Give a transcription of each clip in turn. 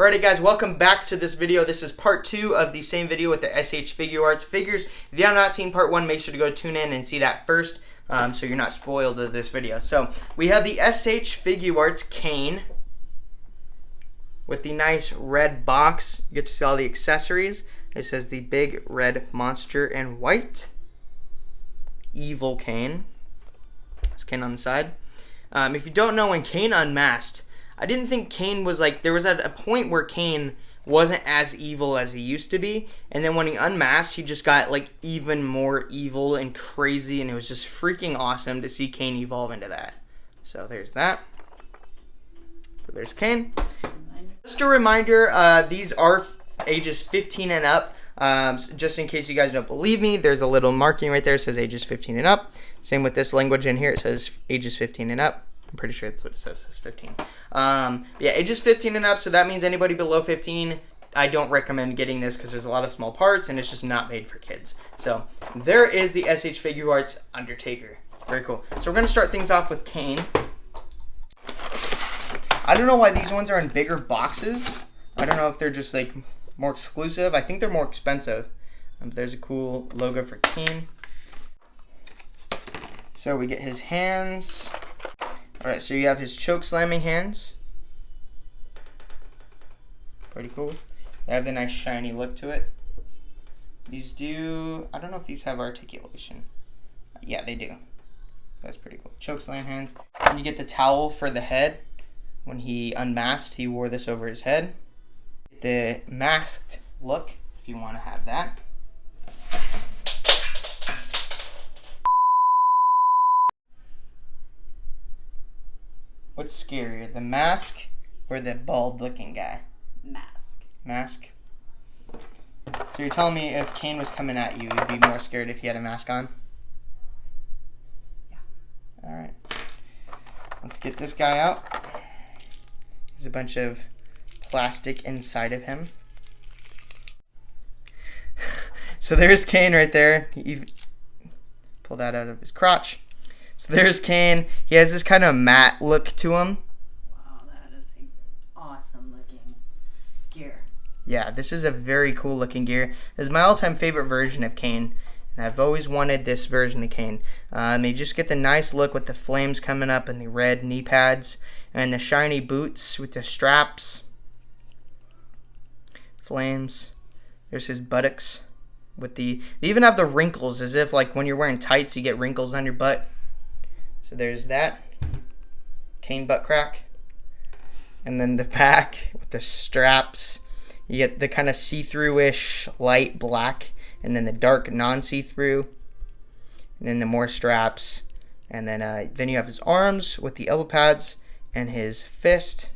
Alrighty guys, welcome back to this video. This is part 2 of the same video with the S.H. FIGUARTS figures. If you have not seen part 1, make sure to go tune in and see that first, so you're not spoiled of this video. So, we have the S.H. FIGUARTS Kane with the nice red box. You get to see all the accessories. It says the big red monster in white. Evil Kane. There's Kane on the side. If you don't know, when Kane unmasked, I didn't think Kane was like, there was at a point where Kane wasn't as evil as he used to be, and then when he unmasked, he just got like even more evil and crazy, and it was just freaking awesome to see Kane evolve into that. So there's that. So there's Kane. Just a reminder, these are ages 15 and up. Just in case you guys don't believe me, there's a little marking right there that says ages 15 and up. Same with this language in here, it says ages 15 and up. I'm pretty sure that's what it says, it's 15. Yeah, ages 15 and up, so that means anybody below 15, I don't recommend getting this because there's a lot of small parts and it's just not made for kids. So there is the S.H. FIGUARTS Undertaker. Very cool. So we're going to start things off with Kane. I don't know why these ones are in bigger boxes. I don't know if they're just like more exclusive. I think they're more expensive. There's a cool logo for Kane. So we get his hands. Alright, so you have his choke slamming hands. Pretty cool. They have the nice shiny look to it. These do, I don't know if these have articulation. Yeah, they do. That's pretty cool. Choke slam hands. And you get the towel for the head. When he unmasked, he wore this over his head. The masked look, if you want to have that. What's scarier, the mask or the bald looking guy? Mask. Mask? So you're telling me if Kane was coming at you, you'd be more scared if he had a mask on? Yeah. Alright. Let's get this guy out. There's a bunch of plastic inside of him. So there's Kane right there. He pulled that out of his crotch. So there's Kane. He has this kind of matte look to him. Wow, that is an awesome looking gear. Yeah, this is a very cool looking gear. This is my all-time favorite version of Kane. And I've always wanted this version of Kane. You just get the nice look with the flames coming up and the red knee pads. And the shiny boots with the straps. Flames. There's his buttocks. With they even have the wrinkles, as if like when you're wearing tights you get wrinkles on your butt. So there's that. Kane butt crack. And then the back with the straps. You get the kind of see-through-ish light black. And then the dark non-see-through. And then the more straps. And then you have his arms with the elbow pads. And his fist.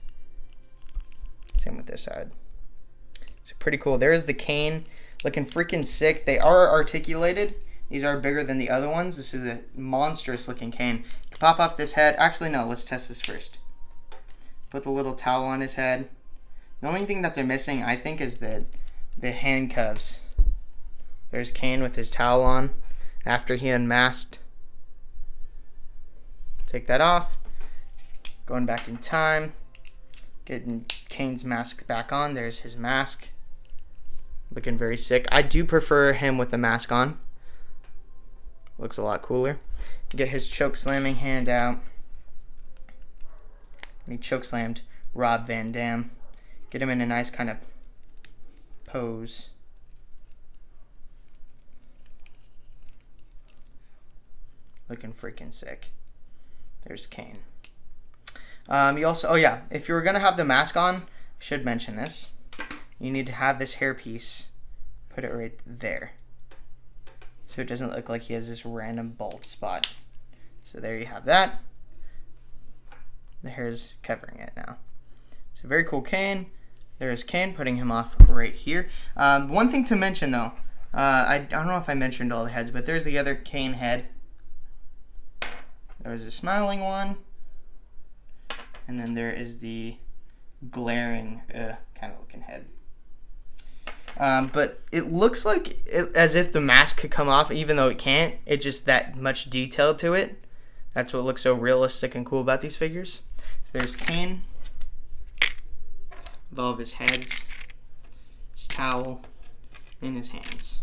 Same with this side. So pretty cool. There's the Kane. Looking freaking sick. They are articulated. These are bigger than the other ones. This is a monstrous looking Kane. You can pop off this head. Actually, no. Let's test this first. Put the little towel on his head. The only thing that they're missing, I think, is the handcuffs. There's Kane with his towel on after he unmasked. Take that off. Going back in time. Getting Kane's mask back on. There's his mask. Looking very sick. I do prefer him with the mask on. Looks a lot cooler. Get his choke slamming hand out. He choke slammed Rob Van Dam. Get him in a nice kind of pose. Looking freaking sick. There's Kane. You also, oh yeah, if you were gonna have the mask on, I should mention this. You need to have this hairpiece. Put it right there. So it doesn't look like he has this random bald spot. So there you have that. The hair's covering it now. So very cool Kane. There's Kane, putting him off right here. One thing to mention though, I don't know if I mentioned all the heads, but there's the other Kane head. There was a smiling one. And then there is the glaring kind of looking head. But it looks like as if the mask could come off, even though it can't. It's just that much detail to it. That's what looks so realistic and cool about these figures. So there's Kane. with all of his heads, his towel, and his hands.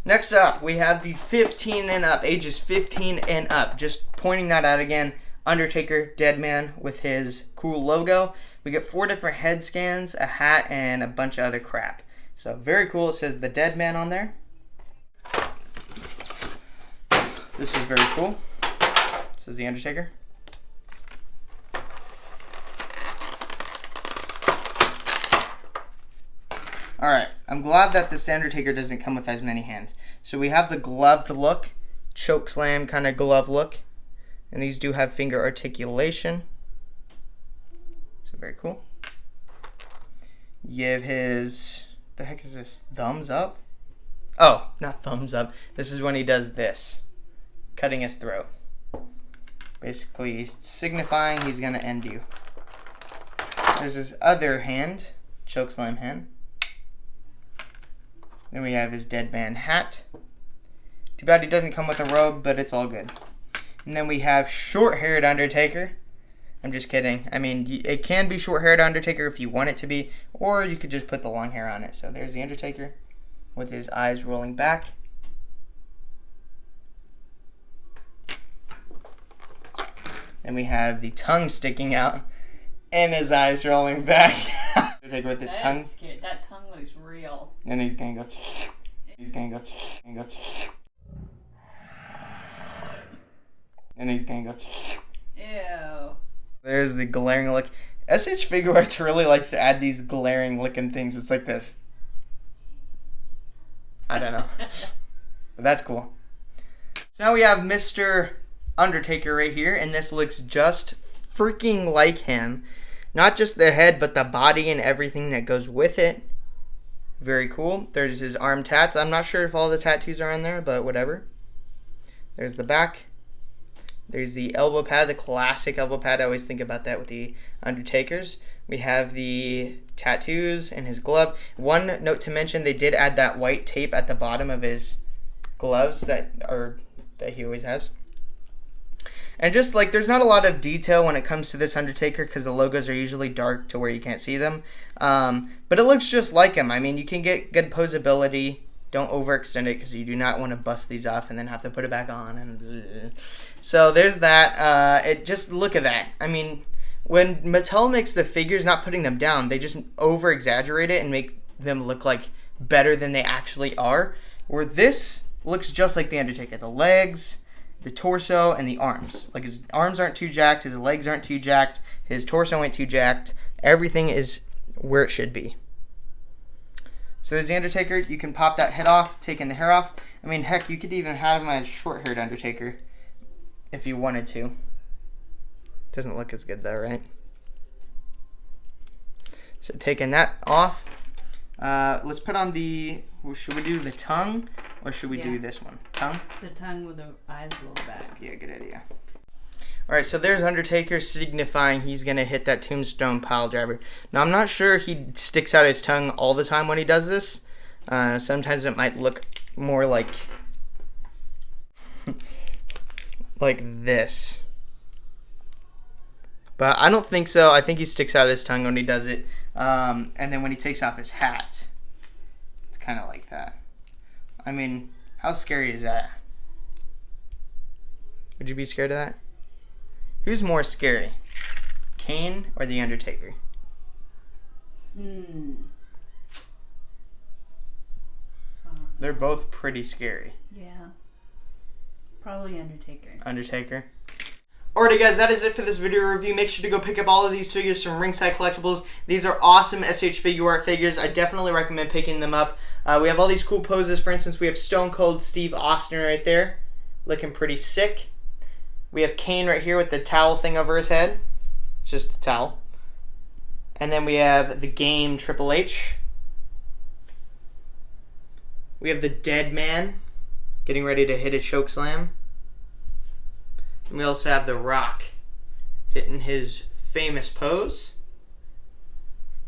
Next up, we have the 15 and up, ages 15 and up. Just pointing that out again, Undertaker Deadman with his cool logo. We get 4 different head scans, a hat, and a bunch of other crap. So very cool. It says the Deadman on there. This is very cool. It says the Undertaker. Alright, I'm glad that this Undertaker doesn't come with as many hands. So we have the gloved look, choke slam kind of glove look. And these do have finger articulation. So very cool. You have his, the heck is this, thumbs up? Oh, not thumbs up. This is when he does this, cutting his throat. Basically signifying he's going to end you. There's his other hand, choke slam hand. Then we have his Deadman hat. Too bad he doesn't come with a robe, but it's all good. And then we have short-haired Undertaker. I'm just kidding. I mean, it can be short-haired Undertaker if you want it to be, or you could just put the long hair on it. So there's the Undertaker with his eyes rolling back. Then we have the tongue sticking out and his eyes rolling back. Undertaker with his tongue. Scary. That tongue looks real. And he's gonna go. He's gonna go. And he's gonna go. Ew. There's the glaring look. S.H. FIGUARTS really likes to add these glaring looking things. It's like this. I don't know. But that's cool. So now we have Mr. Undertaker right here, and this looks just freaking like him. Not just the head, but the body and everything that goes with it. Very cool. There's his arm tats. I'm not sure if all the tattoos are on there, but whatever. There's the back. There's the elbow pad, the classic elbow pad. I always think about that with the Undertakers. We have the tattoos and his glove. One note to mention, they did add that white tape at the bottom of his gloves that he always has. And just like, there's not a lot of detail when it comes to this Undertaker because the logos are usually dark to where you can't see them. But it looks just like him. I mean, you can get good posability. Don't overextend it because you do not want to bust these off and then have to put it back on. And so there's that. Just look at that. I mean, when Mattel makes the figures, not putting them down, they just over-exaggerate it and make them look like better than they actually are. Where this looks just like the Undertaker. The legs, the torso, and the arms. Like, his arms aren't too jacked, his legs aren't too jacked, his torso ain't too jacked. Everything is where it should be. So there's the Undertaker. You can pop that head off, taking the hair off. I mean, heck, you could even have him as short-haired Undertaker if you wanted to. Doesn't look as good though, right? So taking that off, let's put on the, should we do the tongue or should we do this one? Tongue? The tongue with the eyes rolled back. Yeah, good idea. Alright, so there's Undertaker signifying he's going to hit that tombstone pile driver. Now, I'm not sure he sticks out his tongue all the time when he does this. Sometimes it might look more like this. But I don't think so. I think he sticks out his tongue when he does it. And then when he takes off his hat, it's kind of like that. I mean, how scary is that? Would you be scared of that? Who's more scary, Kane or the Undertaker? They're both pretty scary. Yeah. Probably Undertaker. Undertaker. Alrighty guys, that is it for this video review. Make sure to go pick up all of these figures from Ringside Collectibles. These are awesome S.H. FIGUART figures. I definitely recommend picking them up. We have all these cool poses. For instance, we have Stone Cold Steve Austin right there, looking pretty sick. We have Kane right here with the towel thing over his head. It's just a towel. And then we have the Game Triple H. We have the Deadman getting ready to hit a choke slam. And we also have The Rock hitting his famous pose.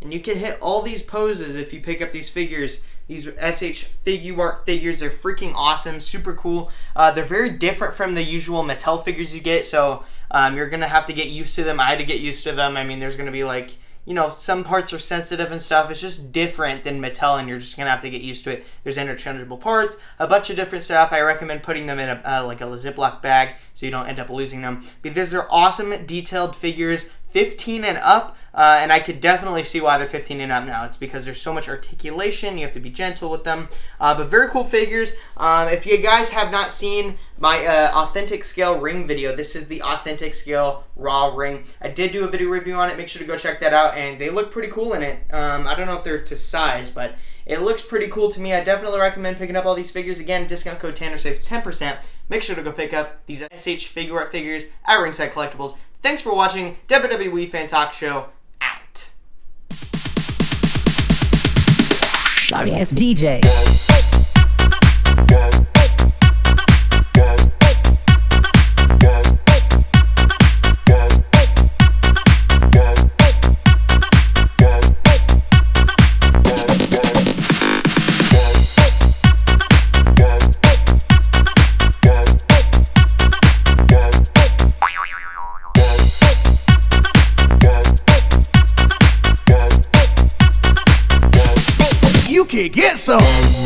And you can hit all these poses if you pick up these figures These S.H. FIGUART figures are freaking awesome, super cool. They're very different from the usual Mattel figures you get, so you're going to have to get used to them. I had to get used to them. I mean, there's going to be like, you know, some parts are sensitive and stuff. It's just different than Mattel, and you're just going to have to get used to it. There's interchangeable parts, a bunch of different stuff. I recommend putting them in like a Ziploc bag so you don't end up losing them. But these are awesome detailed figures, 15 and up, and I could definitely see why they're 15 and up now. It's because there's so much articulation. You have to be gentle with them. But very cool figures. If you guys have not seen my authentic scale ring video, this is the authentic scale raw ring. I did do a video review on it. Make sure to go check that out, and they look pretty cool in it. I don't know if they're to size, but it looks pretty cool to me. I definitely recommend picking up all these figures. Again, discount code Tanner saves 10%. Make sure to go pick up these S.H. FIGUART figures at Ringside Collectibles. Thanks for watching. WWE Fan Talk Show out. Sorry ass DJ. You can get some.